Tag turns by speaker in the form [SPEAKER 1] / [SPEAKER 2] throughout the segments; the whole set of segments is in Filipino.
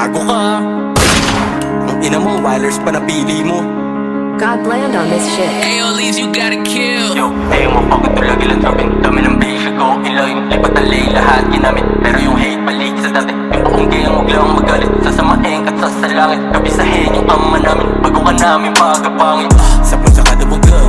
[SPEAKER 1] gago ka. Ang ina mo, wireless pa napili mo.
[SPEAKER 2] God bland on this shit.
[SPEAKER 3] Ayo, leaves you gotta kill.
[SPEAKER 1] Yo, ayaw mo pagod tulag ilang tropin. Dami ng basic ko, ilayin. Lipat ang lay, lahat ginamit. Pero yung hate balik sa dati. Yung pakunggayang huwag lang magalit. Sasamahin ka sa salangit. Kabisahin yung ama namin. Bago ka namin pagkapangit. Sapon sa kada buga,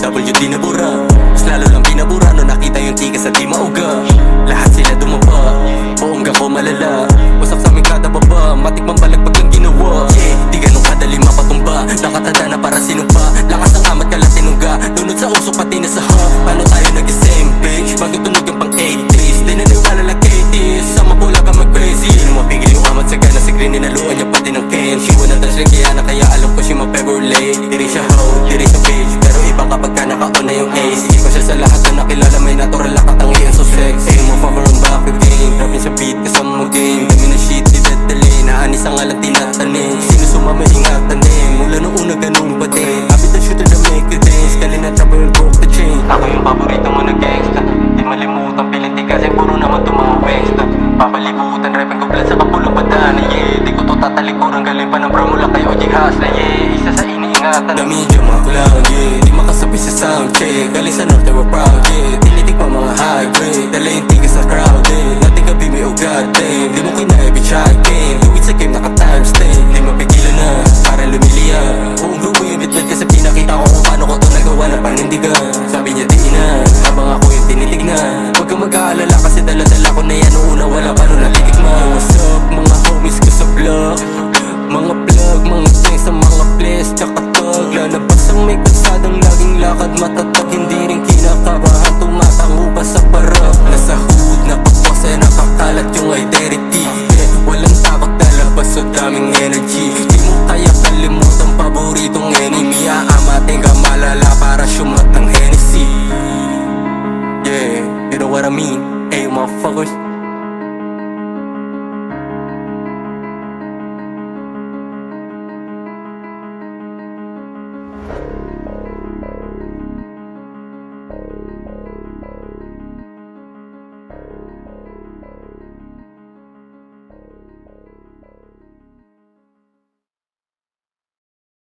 [SPEAKER 1] WD na bura. Mas lalo lang binabura no nakita yung tika sa di mauga. Lahat sila dumaba, buongga ko malala. Wasak sa aming kada baba, matikmang balagpag ang ginawa. Yeah, di ganun kadali mapatumba. Nakatada na para sinumpa. Lakas ang amat kalat tinungga. Tunod sa uso pati na sa ha. Paano tayo nag-same page? Bago tunog yung pang 80s. Di naniwala lang 80s. Sama pula ka mag-crazy. Di na mapigil yung amat sa gana. Si Green ninaluan niya pati ng Ken. She wanna touch rin kaya na kaya alam ko siya mag-February. Di rin siya hoe, di rin siya bitch. Pero iba kapag ka naka-on na yung ace. Hindi ko siya sa lahat na nakilala. May natural na katangian so sexy. Ayaw mo favor ang back again. Rapin sa beat kasama mo game. Dami na shit di dadali. Naanis ang alat tinatanin. Sino sumama ingatan din. Mula noong una ganun pa din. Habit na shooter na make you dance. Kali na trouble broke the chain. Ako yung paborito mo na gangsta. Di malimutan pilinti kasi puro naman tumawengsta. Papalibutan repeng ko blood sa kapulong badana. Yeah, di ko to tatalikuran. Galing pa ng bro mula kayo jihas na yeah. Isa sa iniingatan na medyo maklang yeah. Di makasabi sa sound check. Galing sa north they were proud yeah.